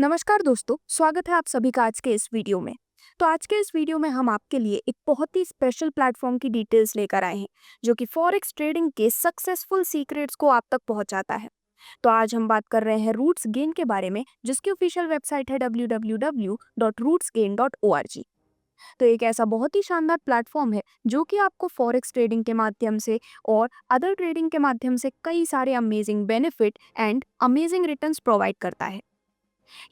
नमस्कार दोस्तों, स्वागत है आप सभी का आज के इस वीडियो में। तो आज के इस वीडियो में हम आपके लिए एक बहुत ही स्पेशल प्लेटफॉर्म की डिटेल्स लेकर आए हैं, जो कि फॉरेक्स ट्रेडिंग के सक्सेसफुल सीक्रेट्स को आप तक पहुंचाता है। तो आज हम बात कर रहे हैं रूट्स गेन के बारे में, जिसकी ऑफिशियल वेबसाइट है www.rootsgain.org। तो एक ऐसा बहुत ही शानदार प्लेटफॉर्म है जो कि आपको फॉरेक्स ट्रेडिंग के माध्यम से और अदर ट्रेडिंग के माध्यम से कई सारे amazing benefit and amazing returns provide करता है।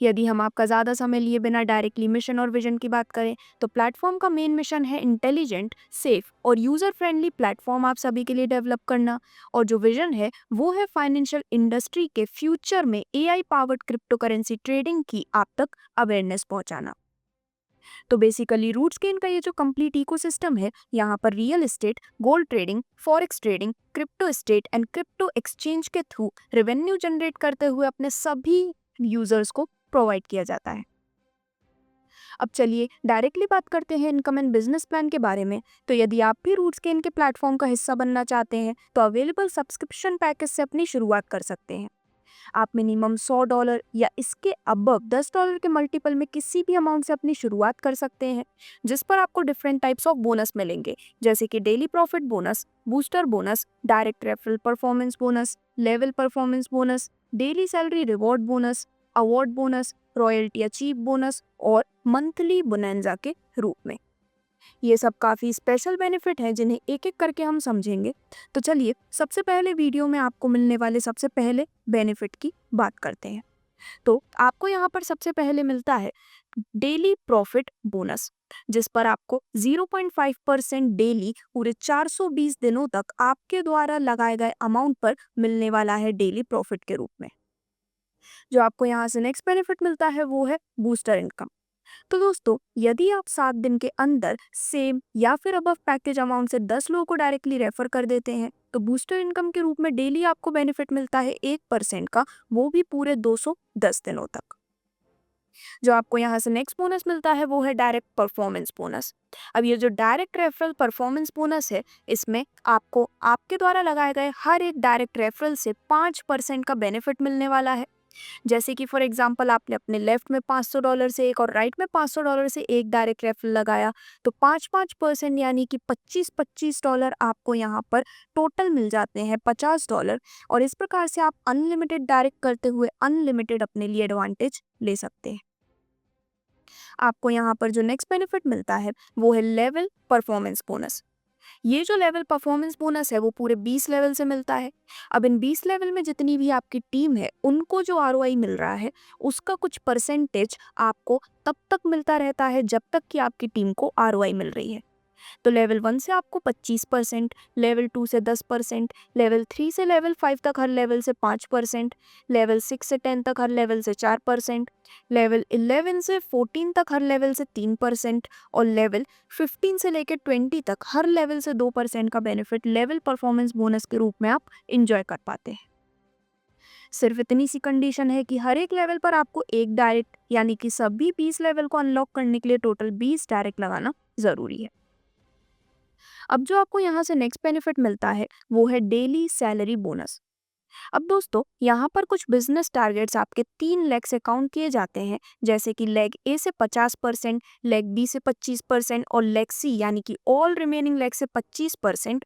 यदि हम आपका ज़्यादा समय लिए बिना डायरेक्टली मिशन और विजन की बात करें, तो प्लेटफॉर्म का मेन मिशन है इंटेलिजेंट, सेफ और यूज़र फ्रेंडली प्लेटफॉर्म आप सभी के लिए डेवलप करना। और जो विजन है वो है फाइनेंशियल इंडस्ट्री के फ्यूचर में AI powered crypto currency trading की आप तक अवेयरनेस पहुंचाना। तो बेसिकली रूट्सगेन का ये जो कंप्लीट इकोसिस्टम है, यहाँ पर real estate, gold trading, forex trading, crypto estate and crypto exchange के थ्रू रेवेन्यू जनरेट करते हुए अपने सभी यूजर्स को प्रोवाइड किया जाता है। अब चलिए डायरेक्टली बात करते हैं इनकम एंड बिजनेस प्लान के बारे में। तो यदि आप भी रूट्सगेन के प्लेटफॉर्म का हिस्सा बनना चाहते हैं, तो अवेलेबल सब्सक्रिप्शन पैकेज से अपनी शुरुआत कर सकते हैं। आप मिनिमम $100 या इसके अबव $10 के मल्टीपल में किसी भी अमाउंट से अपनी शुरुआत कर सकते हैं, जिस पर आपको डिफरेंट टाइप्स ऑफ बोनस मिलेंगे, जैसे कि daily profit bonus, booster bonus, direct referral performance bonus, level performance bonus, daily salary reward bonus, award bonus, royalty achieve bonus और मंथली बोनेंजा के रूप में। ये सब काफ़ी स्पेशल बेनिफिट हैं जिन्हें एक एक करके हम समझेंगे। तो चलिए सबसे पहले वीडियो में आपको मिलने वाले सबसे पहले बेनिफिट की बात करते हैं। तो आपको यहाँ पर सबसे पहले मिलता है डेली प्रॉफिट बोनस, जिस पर आपको 0.5% डेली पूरे 420 दिनों तक आपके द्वारा लगाए गए अमाउंट पर मिलने वाला है डेली प्रॉफिट के रूप में। जो आपको यहाँ से नेक्स्ट बेनिफिट मिलता है वो है बूस्टर इनकम। तो दोस्तों, यदि आप 7 दिन के अंदर सेम या फिर अबव पैकेज अमाउंट से 10 लोगों को डायरेक्टली रेफर कर देते हैं, तो बूस्टर इनकम के रूप में डेली आपको बेनिफिट मिलता है 1% का, वो भी पूरे 210 दिनों तक। जो आपको यहाँ से नेक्स्ट बोनस मिलता है वो है डायरेक्ट परफॉर्मेंस बोनस। अब ये जो डायरेक्ट रेफरल परफॉर्मेंस बोनस है, इसमें आपको आपके द्वारा लगाए गए हर एक डायरेक्ट रेफरल से 5% का बेनिफिट मिलने वाला है। जैसे कि फॉर एग्जांपल आपने अपने लेफ्ट में $500 से एक और राइट में $500 से एक डायरेक्ट रेफरल लगाया, तो 5-5% यानी कि $25-25 आपको यहाँ पर टोटल मिल जाते हैं $50। और इस प्रकार से आप अनलिमिटेड डायरेक्ट करते हुए अनलिमिटेड अपने लिए एडवांटेज ले सकते हैं। आपको यहाँ पर जो नेक्स्ट बेनिफिट मिलता है वो है लेवल परफॉर्मेंस बोनस। ये जो लेवल परफॉर्मेंस बोनस है वो पूरे 20 लेवल से मिलता है। अब इन 20 लेवल में जितनी भी आपकी टीम है उनको जो आरओआई मिल रहा है, उसका कुछ परसेंटेज आपको तब तक मिलता रहता है जब तक कि आपकी टीम को आरओआई मिल रही है। तो लेवल 1 से आपको 25%, लेवल 2 से 10%, लेवल 3 से लेवल 5 तक हर लेवल से 5%, लेवल 6 से 10 तक हर लेवल से 4%, लेवल 11 से 14 तक हर लेवल से 3% और लेवल 15 से लेकर 20 तक हर लेवल से 2% का बेनिफिट लेवल परफॉर्मेंस बोनस के रूप में आप इंजॉय कर पाते हैं। सिर्फ इतनी सी कंडीशन है कि हर एक लेवल पर आपको एक डायरेक्ट, यानी कि सभी 20 लेवल को अनलॉक करने के लिए टोटल 20 डायरेक्ट लगाना जरूरी है। अब जो आपको यहाँ से नेक्स्ट बेनिफिट मिलता है वो है डेली सैलरी बोनस। अब दोस्तों, यहाँ पर कुछ बिजनेस टारगेट्स आपके 3 लेग से काउंट किए जाते हैं, जैसे कि लेग ए से 50%, लेग बी से 25% और लेग सी यानी कि ऑल रिमेनिंग लेग से 25%।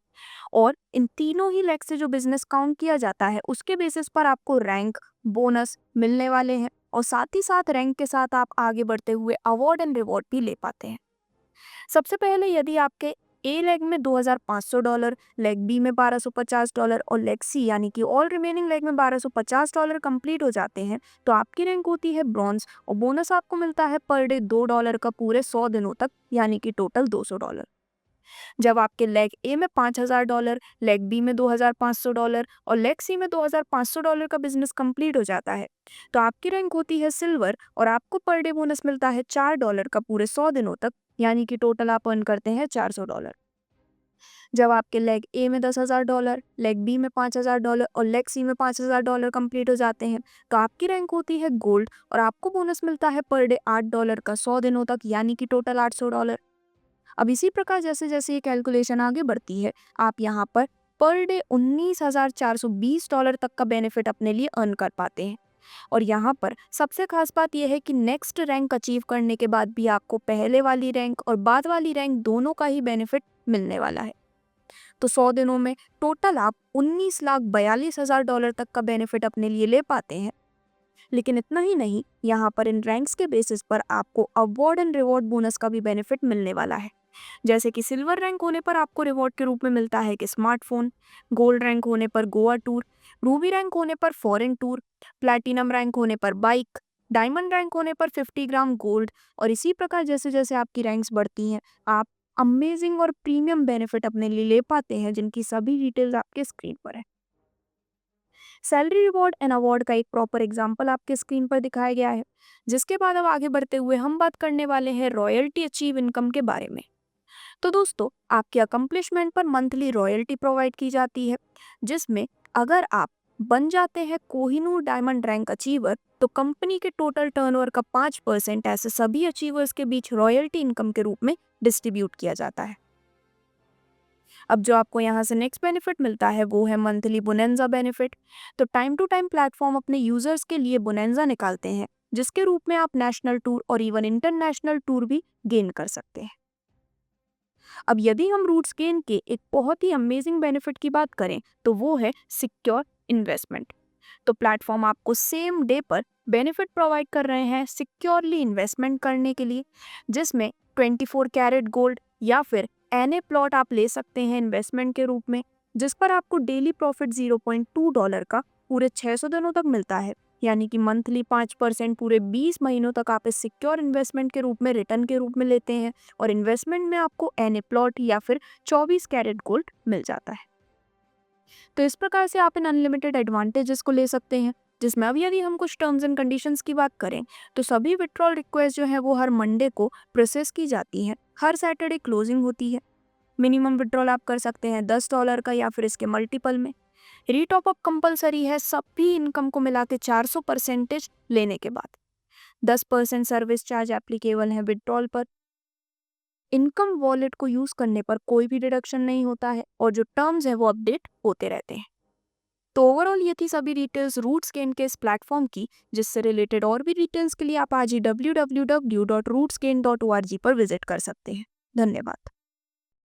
और इन तीनों ही लेग से जो बिजनेस काउंट किया जाता है उसके बेसिस पर आपको रैंक बोनस मिलने वाले हैं, और साथ ही साथ रैंक के साथ आप आगे बढ़ते हुए अवार्ड एंड रिवॉर्ड भी ले पाते हैं। सबसे पहले यदि आपके ए लेग में $2,500, लेग बी में $1,250 और लेग सी यानी कि ऑल रिमेनिंग लेग में $1,250 कंप्लीट हो जाते हैं, तो आपकी रैंक होती है ब्रॉन्ज, और बोनस आपको मिलता है पर डे $2 का पूरे 100 दिनों तक, यानी कि टोटल $200। जब आपके लेग ए में $5,000, लेग बी में $2,500 और लेग सी में $2,500 का बिजनेस कंप्लीट हो जाता है, तो आपकी रैंक होती है सिल्वर, और आपको पर डे बोनस मिलता है $4 का पूरे 100 दिनों तक, यानी कि टोटल आप अर्न करते हैं $400। जब आपके लेग ए में $10,000, लेग बी में $5,000 और लेग सी में $5,000 कंप्लीट हो जाते हैं, तो आपकी रैंक होती है गोल्ड, और आपको बोनस मिलता है पर डे $8 का 100 दिनों तक, यानी कि टोटल $800। अब इसी प्रकार जैसे जैसे ये कैलकुलेशन आगे बढ़ती है, आप यहाँ पर डे $19,420 तक का बेनिफिट अपने लिए अर्न कर पाते हैं। और यहाँ पर सबसे खास बात यह है कि नेक्स्ट रैंक अचीव करने के बाद भी आपको पहले वाली रैंक और बाद वाली रैंक दोनों का ही बेनिफिट मिलने वाला है। तो 100 दिनों में टोटल आप $19,42,000 तक का बेनिफिट अपने लिए ले पाते हैं। लेकिन इतना ही नहीं, यहाँ पर इन रैंक्स के बेसिस पर आपको अवार्ड एंड रिवॉर्ड बोनस का भी बेनिफिट मिलने वाला है। जैसे कि सिल्वर रैंक होने पर आपको रिवॉर्ड के रूप में मिलता है कि स्मार्टफोन, गोल्ड रैंक होने पर गोवा टूर, रूबी रैंक होने पर फॉरेन टूर, प्लैटिनम रैंक होने पर बाइक, डायमंड रैंक होने पर 50 ग्राम गोल्ड। और इसी प्रकार जैसे जैसे आपकी रैंक्स बढ़ती हैं, आप अमेजिंग और प्रीमियम बेनिफिट अपने लिए ले पाते हैं, जिनकी सभी डिटेल्स आपके स्क्रीन पर है। सैलरी रिवॉर्ड एंड अवार्ड का एक प्रॉपर एग्जाम्पल आपके स्क्रीन पर दिखाया गया है, जिसके बाद अब आगे बढ़ते हुए हम बात करने वाले हैं रॉयल्टी अचीव इनकम के बारे में। तो दोस्तों, आपके अकम्पलिशमेंट पर मंथली रॉयल्टी प्रोवाइड की जाती है, जिसमें अगर आप बन जाते हैं कोहिनूर डायमंड रैंक अचीवर, तो कंपनी के टोटल टर्नओवर का 5% ऐसे सभी अचीवर्स के बीच रॉयल्टी इनकम के रूप में डिस्ट्रीब्यूट किया जाता है। अब जो आपको यहाँ से नेक्स्ट बेनिफिट मिलता है वो है मंथली बोनेंजा बेनिफिट। तो टाइम टू टाइम प्लेटफॉर्म अपने यूजर्स के लिए बोनेंजा निकालते हैं, जिसके रूप में आप नेशनल टूर और इवन इंटरनेशनल टूर भी गेन कर सकते हैं। अब यदि हम रूट्स गेन के एक बहुत ही अमेजिंग बेनिफिट की बात करें, तो वो है सिक्योर इन्वेस्टमेंट। तो प्लेटफॉर्म आपको सेम डे पर बेनिफिट प्रोवाइड कर रहे हैं सिक्योरली इन्वेस्टमेंट करने के लिए, जिसमें 24 कैरेट गोल्ड या फिर एनए प्लॉट आप ले सकते हैं इन्वेस्टमेंट के रूप में, जिस पर आपको डेली प्रॉफिट $0.2 का पूरे 600 दिनों तक मिलता है। यानी कि मंथली 5% पूरे 20 महीनों तक आप इस सिक्योर इन्वेस्टमेंट के रूप में रिटर्न के रूप में लेते हैं, और इन्वेस्टमेंट में आपको एनए प्लॉट या फिर 24 कैरेट गोल्ड मिल जाता है। तो इस प्रकार से आप इन अनलिमिटेड एडवांटेजेस को ले सकते हैं, जिसमें अब यदि हम कुछ टर्म्स एंड कंडीशंस की बात करें, तो सभी विड्रॉल रिक्वेस्ट जो है वो हर मंडे को प्रोसेस की जाती हैं, हर सैटरडे क्लोजिंग होती है। मिनिमम विड्रॉल आप कर सकते हैं $10 का या फिर इसके मल्टीपल में। रीटॉप अप कंपलसरी है सभी इनकम को मिला के 400% लेने के बाद। 10% सर्विस चार्ज एप्लीकेबल है विड्रॉल पर। इनकम वॉलेट को यूज करने पर कोई भी डिडक्शन नहीं होता है, और जो टर्म्स है वो अपडेट होते रहते हैं। तो ओवरऑल ये थी सभी डिटेल्स रूट्सगेन के इस प्लेटफॉर्म की, जिससे रिलेटेड और भी डिटेल्स के लिए आप आज ही www.rootsgain.org पर विजिट कर सकते हैं। धन्यवाद।